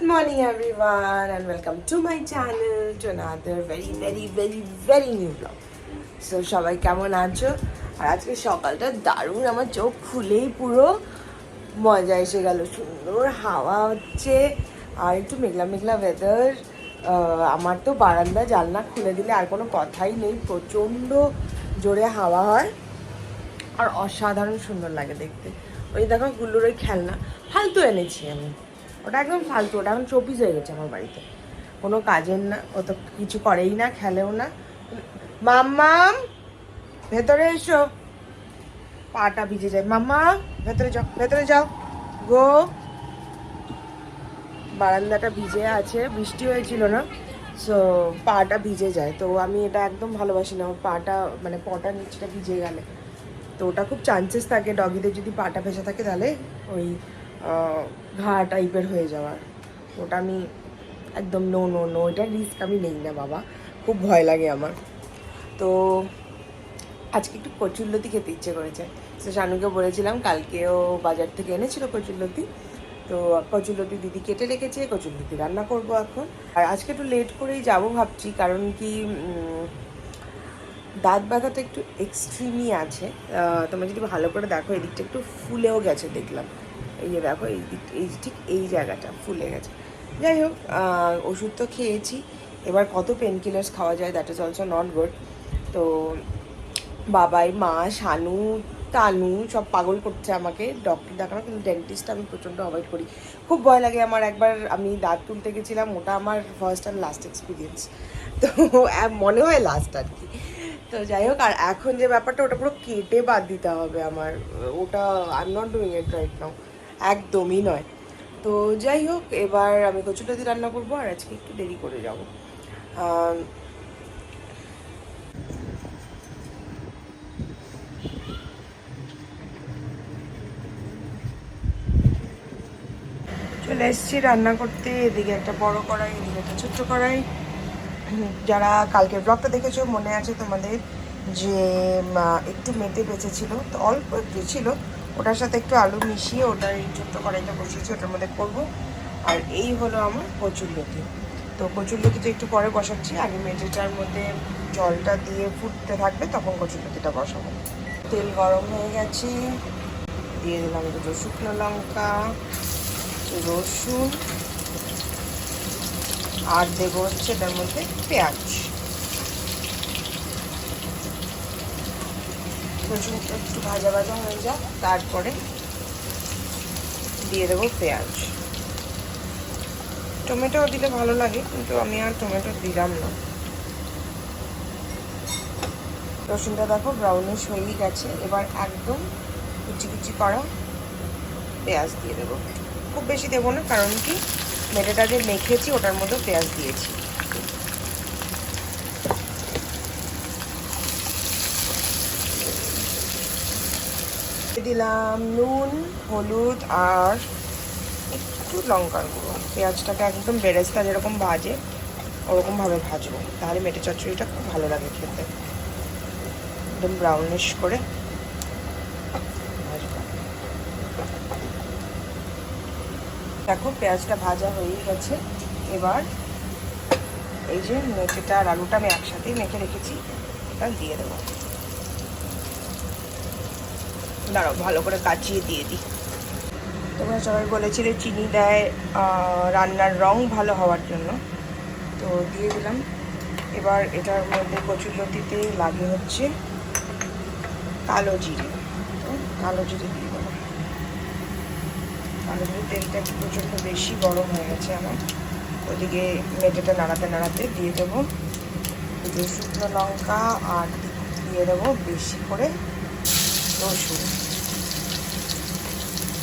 morning everyone and welcome to my channel to another very new vlog. So সবাই কেমন আছো? আর আজকে সকালটা দারুণ, আমার চোখ খুলেই পুরো মজা এসে গেল। সুন্দর হাওয়া হচ্ছে আর একটু মেঘলা মেঘলা ওয়েদার। আমার তো বারান্দা জানলা খুলে দিলে আর কোনো কথাই নেই, প্রচণ্ড জোরে হাওয়া হয় আর অসাধারণ সুন্দর লাগে দেখতে। ওই দেখো গুল্লুর ওই খেলনা ফালতু এনেছি আমি, ওটা একদম ফালতু, ওটা এখন চব্বিশ হয়ে গেছে আমার বাড়িতে, কোনো কাজের না, ও তো কিছু করেই না, খেলেও না। মাম্মাম ভেতরে এসো, পাটা ভিজে যায়। মাম্মা ভেতরে যাও, ভেতরে যাও গো। বারান্দাটা ভিজে আছে, বৃষ্টি হয়েছিল না, সো পাটা ভিজে যায়। তো আমি এটা একদম ভালোবাসি না, ওর পাটা মানে পটা নিচটা ভিজে গেলে, তো ওটা খুব চান্সেস থাকে ডগিদের যদি পাটা ভেসে থাকে তাহলে ওই ঘা টাইপের হয়ে যাওয়ার। ওটা আমি একদম নো নো নো, এটার রিস্ক আমি নেই না বাবা, খুব ভয় লাগে আমার। তো আজকে একটু কচুরলতি খেতে ইচ্ছে করেছে, তো শানুকে বলেছিলাম, কালকেও বাজার থেকে এনেছিল কচুরলতি, তো কচুরলতি দিদি কেটে রেখেছে, কচুরলতি রান্না করব এখন। আর আজকে একটু লেট করেই যাব ভাবছি, কারণ কি দাঁত ব্যথাটা একটু এক্সট্রিমই আছে। তোমরা যদি ভালো করে দেখো, এদিকটা একটু ফুলেও গেছে দেখলাম, এই যে দেখো এই দিক, এই ঠিক এই জায়গাটা ফুলে গেছে। যাই হোক, ওষুধ তো খেয়েছি, এবার কত পেন কিলার্স খাওয়া যায়, that is also not good. তো বাবাই, মা, শানু, তানু সব পাগল করছে আমাকে ডক্টর দেখানো, কিন্তু ডেন্টিস্ট আমি প্রচণ্ড অ্যাভয়েড করি, খুব ভয় লাগে আমার। একবার আমি দাঁত তুলতে গেছিলাম, ওটা আমার ফার্স্ট অ্যান্ড লাস্ট এক্সপিরিয়েন্স, তো মনে হয় লাস্ট আর কি। তো যাই হোক, আর এখন যে ব্যাপারটা, ওটা পুরো কেটে বাদ দিতে হবে আমার, ওটা I am not doing it right now, একদমই নয়। তো যাই হোক, এবার আমি কচুরলতি রান্না করবো, আর আজকে একটু দেরি করে যাবো। চলে এসেছি রান্না করতে, এদিকে একটা বড় কড়াই, এদিকে একটা ছোট্ট কড়াই। যারা কালকের ব্লগটা দেখেছো মনে আছে তোমাদের যে একটু মেটে বেঁচেছিল, তো অল্প একটু ছিল, ওটার সাথে একটু আলু মিশিয়ে ওটার এই ছোট্ট কড়াইটা বসিয়েছি, ওটার মধ্যে করবো। আর এই হলো আমার কচুরলতি। তো কচুরলতিটা একটু পরে বসাচ্ছি, আগে মেটেটার মধ্যে জলটা দিয়ে ফুটতে থাকবে, তখন কচুরলতিটা বসাবো। তেল গরম হয়ে গেছে, দিয়ে দিলাম দুটো শুকনো লঙ্কা, রসুন, আর দেবো হচ্ছে এটার মধ্যে পেঁয়াজ। রসুনটা একটু ভাজা ভাজা হয়ে যাক, তারপরে দিয়ে দেবো পেঁয়াজ। টমেটো দিলে ভালো লাগে, কিন্তু আমি আর টমেটো দিলাম না। রসুনটা দেখো ব্রাউনিশ হয়েই গেছে, এবার একদম কুচি কুচি করা পেঁয়াজ দিয়ে দেবো। খুব বেশি দেবো না, কারণ কি মেটেটা যে মেখেছি ওটার মধ্যে পেঁয়াজ দিয়েছি। দিলাম নুন, হলুদ আর একটু লঙ্কার গুঁড়ো। পেঁয়াজটাকে একদম বেরেস্তা যেরকম ভাজে ওরকমভাবে ভাজবো, তাহলে মেটে চচ্চড়িটা খুব ভালো লাগে খেতে, একদম ব্রাউনিশ করে ভাজবো। দেখো পেঁয়াজটা ভাজা হয়ে গেছে, এবার এই যে মেটেটা আর আলুটা আমি একসাথেই মেখে রেখেছি, এটা দিয়ে দেবো। দাঁড়াও ভালো করে কাচিয়ে দিয়ে দিই। তোমরা সবাই বলেছিলে চিনি দেয় রান্নার রং ভালো হওয়ার জন্য, তো দিয়ে দিলাম। এবার এটার মধ্যে কচুরলতিতে লাগে হচ্ছে কালো জিরে, তো কালো জিরে দিয়ে দেবো। কালো জিরে তেলটা একটু প্রচণ্ড বেশি গরম হয়ে গেছে আমার, ওদিকে মেটেটা নাড়াতে নাড়াতে দিয়ে দেবো দুটো শুকনো লঙ্কা, আর দিয়ে দেবো বেশি করে রসুন।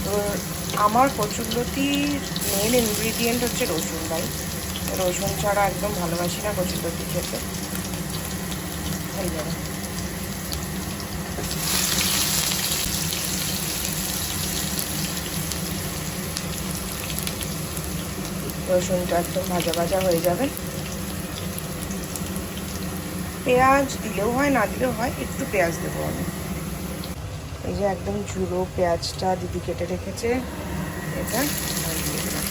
তো আমার কচুরলতির মেন ইনগ্রিডিয়েন্ট হচ্ছে রসুন, ভাই রসুন ছাড়া একদম ভালোবাসি না কচুরলতি খেতে। হয়ে যাবে। রসুনটা একদম ভাজা ভাজা হয়ে যাবে। পেঁয়াজ দিলেও হয়, না দিলেও হয়, একটু পেঁয়াজ দেবো আমি। এই যে একদম ঝুড়ো পেঁয়াজটা দিদি কেটে রেখেছে, এটা দিয়ে দিলাম।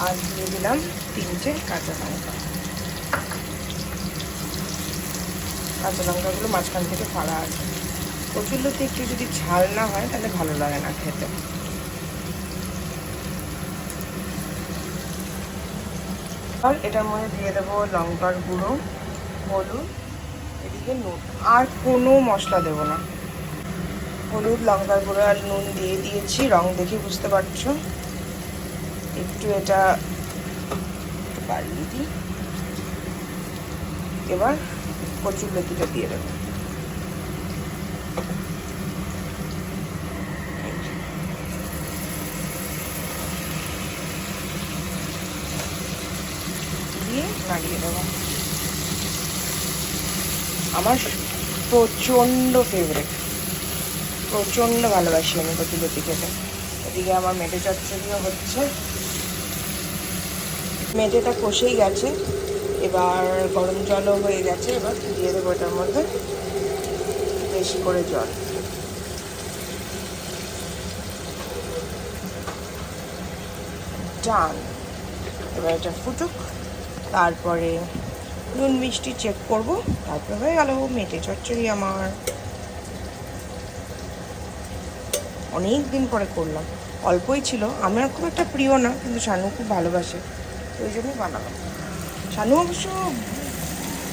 আর দিয়ে দিলাম 3টে কাঁচা লঙ্কা। কাঁচা লঙ্কাগুলো মাঝখান থেকে ফাড়া আছে। কচুরলতি একটু যদি ঝাল না হয় তাহলে ভালো লাগে না খেতে। আর এটার মধ্যে দিয়ে দেবো লঙ্কার গুঁড়ো, হলুদ, এদিকে নুন, আর কোনো মশলা দেবো না। হলুদ, লঙ্কার গুঁড়ো আর নুন দিয়ে দিয়েছি, রং দেখে বুঝতে পারছো। একটু এটা বাড়িয়ে দিই। এবার কচুরলতিটা দিয়ে দেবো। দিয়ে নাড়িয়ে দেবো। আমার প্রচণ্ড ফেভারিট, প্রচণ্ড ভালোবাসি আমি কচুরলতি খেতে। এদিকে আমার মেটে চচ্চড়িও হচ্ছে। মেটেটা কষেই গেছে, এবার গরম জলও হয়ে গেছে। এবার দিয়ে দেবো এটার মধ্যে বেশি করে জল। ডান। এবার এটা ফুটুক, তারপরে নুন মিষ্টি চেক করব, তারপরে হয়ে গেল মেটে চচ্চড়ি আমার। অনেক দিন পরে করলাম, অল্পই ছিল, আমার খুব একটা প্রিয় না, কিন্তু শানু খুব ভালোবাসে, তো ওই জন্যই বানালাম। শানু অবশ্য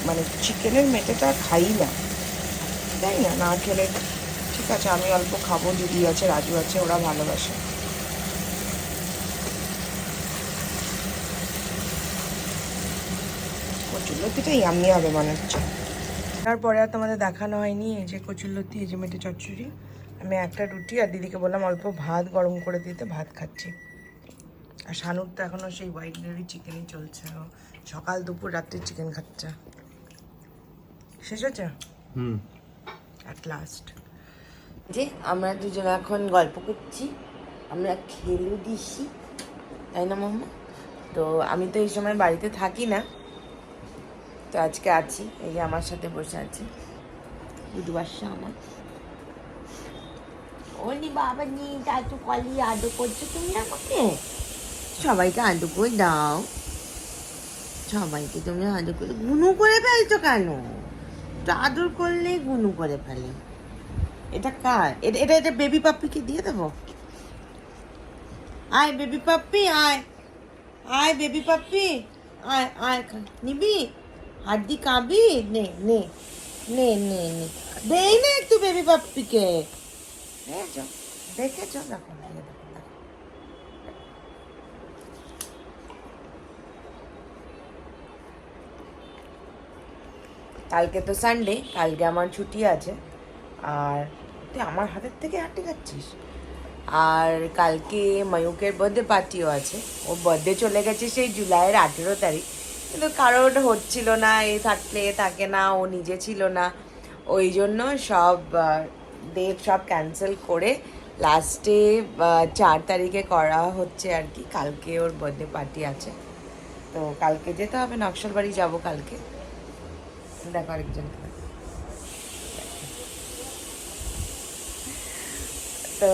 মানে চিকেনের মেটেটা খাই না, তাই না, না খেলে ঠিক আছে, আমি অল্প খাবো, দিদি আছে, রাজু আছে, ওরা ভালোবাসে। কচুরলতিটা ইয়াম্মি হবে মনে হচ্ছে। তারপরে আর তোমাদের দেখানো হয়নি, এই যে কচুরলতি, এই যে মেটে চচ্চড়ি। আমি একটা রুটি আর দিদিকে বললাম অল্প ভাত গরম করে দিতে, ভাত খাচ্ছি। আর শানুর তো এখনও সেই হোয়াইট চিকেনই চলছে, সকাল দুপুর রাত্রে চিকেন খাচ্ছে। শেষ হচ্ছে অ্যাট লাস্ট। যে আমরা দুজন এখন গল্প করছি, আমরা খেলু দিছি, তাই না মাম্মা? তো আমি তো এই সময় বাড়িতে থাকি না, তো আজকে আছি, এই যে আমার সাথে বসে আছে দুধ বাসা আমার। ওনি বাবা নি চাচু কলি আদর করছো তুমি আমাকে, সবাইকে আদর করে দাও, সবাইকে তুমি আদর করে। গুনু করে ফেলছো কেন? তো আদর করলে গুনু করে ফেলে। এটা কার? এটা এটা এটা বেবি পাপ্পিকে দিয়ে দেবো। আয় বেবি পাপ্পি, আয় আয় বেবি পাপ্পি, আয় আয়, নিবি? হাড্ডি খাবি? নে নে নে নে নে, দেই না একটু বেবি পাপ্পিকে। দেখেছো দেখেছো, দেখো দেখো। কালকে তো সানডে, কালকে আমার ছুটি আছে। আর তুই আমার হাতের থেকে হাঁটে যাচ্ছিস। আর কালকে ময়ূকের বার্থডে পার্টিও আছে, ওর বার্থডে চলে গেছে সেই জুলাইয়ের 18 তারিখ, কিন্তু কারোর হচ্ছিল না, এ থাকলে থাকে না, ও নিজে ছিল না, ওই জন্য সব ডেট সব ক্যান্সেল করে লাস্টে 4 তারিখে করা হচ্ছে আর কি। কালকে ওর বার্থডে পার্টি আছে, তো কালকে যেতে হবে, নকশালবাড়ি যাবো কালকে। দেখো আরেকজনকে। তো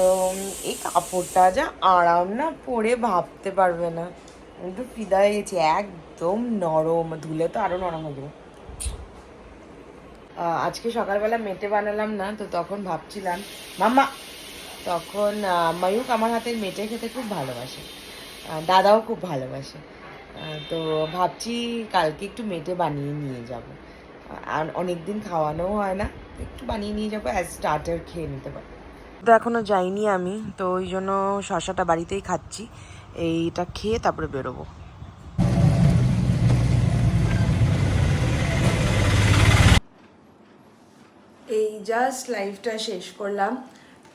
এই কাপড়টা যা আরাম না, পরে ভাবতে পারবে না, আমি তো ফিদা হয়ে গেছি, একদম নরম, ধুলে তো আরো নরম হয়ে যাবে। আজকে সকালবেলা মেটে বানালাম না, তো তখন ভাবছিলাম মাম্মা, তখন ময়ূক আমার হাতের মেটে খেতে খুব ভালোবাসে, দাদাও খুব ভালোবাসে, তো ভাবছি কালকে একটু মেটে বানিয়ে নিয়ে যাব। আর অনেকদিন খাওয়ানোও হয় না, একটু বানিয়ে নিয়ে যাবো, অ্যাজ স্টার্টার খেয়ে নিতে পারি। তো এখনো যাইনি আমি, তো ওই জন্য শসাটা বাড়িতেই খাচ্ছি, এইটা খেয়ে তারপরে বেরোবো। এই জাস্ট লাইভটা শেষ করলাম,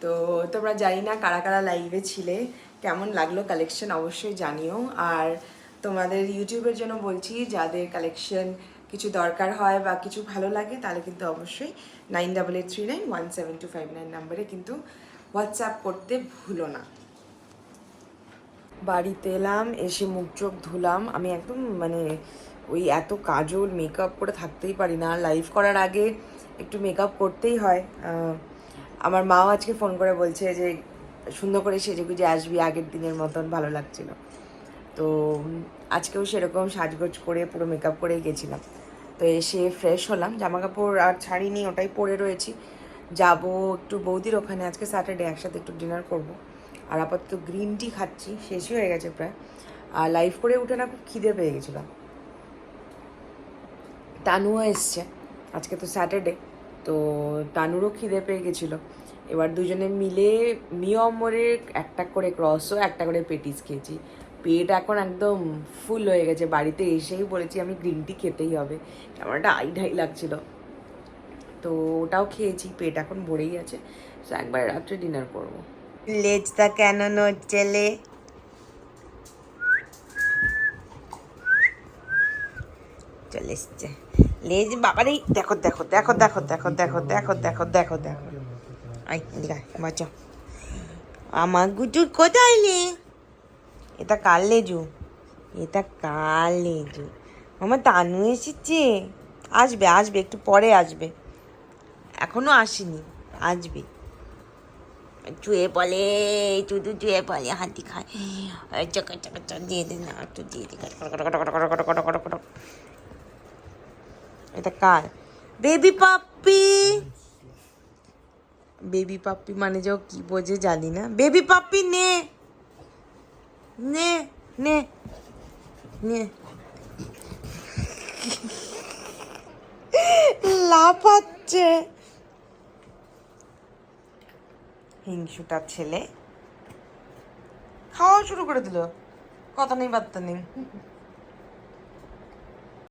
তো তোমরা জানি না কারা কারা লাইভে ছিলে, কেমন লাগলো কালেকশন অবশ্যই জানিও। আর তোমাদের ইউটিউবের জন্য বলছি, যাদের কালেকশন কিছু দরকার হয় বা কিছু ভালো লাগে, তাহলে কিন্তু অবশ্যই 9883917259 নাম্বারে কিন্তু হোয়াটসঅ্যাপ করতে ভুলো না। বাড়িতে এলাম, এসে মুখ চোখ ধুলাম, আমি একদম মানে ওই এত কাজল মেকআপ করে থাকতেই পারি না, লাইভ করার আগে একটু মেকআপ করতেই হয়। আমার মাও আজকে ফোন করে বলছে যে সুন্দর করে সেজেগুজে আসবি, আগের দিনের মতন ভালো লাগছিল। তো আজকেও সেরকম সাজগোজ করে পুরো মেকআপ করে গেছিলাম। তো এসে ফ্রেশ হলাম, জামা কাপড় আর ছাড়িনি, ওটাই পরে রয়েছি। যাব একটু বৌদির ওখানে, আজকে স্যাটারডে, একসাথে একটু ডিনার করব। আর আপাতত গ্রিন টি খাচ্ছি, শেষই হয়ে গেছে প্রায়। আর লাইভ করে উঠে না খুব খিদে পেয়ে গেছিলো। তানুও এসছে, আজকে তো স্যাটারডে, তো তানুরও খিদে পেয়ে গেছিলো। এবার দুজনে মিলে মিয়মরের একটা করে ক্রসও একটা করে পেটিস খেয়েছি। পেট এখন একদম ফুল হয়ে গেছে। বাড়িতে এসেই বলেছি আমি গ্রিন টি খেতেই হবে, আমার একটা আইঢাই লাগছিল। তো ওটাও খেয়েছি, পেট এখন ভরেই আছে। তো একবার রাত্রে ডিনার করবো। লেজটা কেন নড়ছেলে? চলে এসছে লেজ বাবারে। দেখো দেখো দেখো দেখো দেখো দেখো দেখো দেখো দেখো দেখো। আই বাঁচো আমার গুজু, কোথায় লে? এটা কার লেজু? এটা কার লেজু? আমার তানু এসেছে, আসবে আসবে একটু পরে আসবে, এখনো আসেনি, আসবে। চুয়ে বলে, শুধু চুয়ে বলে, হাতি খায়। চকা চকা চক দিয়ে দে না, একটু দিয়ে দে। এটা কার? Baby puppy. বেবি পাপ্পি মানে যে কি বোঝে জানি না। বেবি পাপ্পি নে নে নে নে। লাফাচ্ছে হিংসুটার ছেলে, খাওয়া শুরু করে দিল, কথা নেই বার্তা নেই।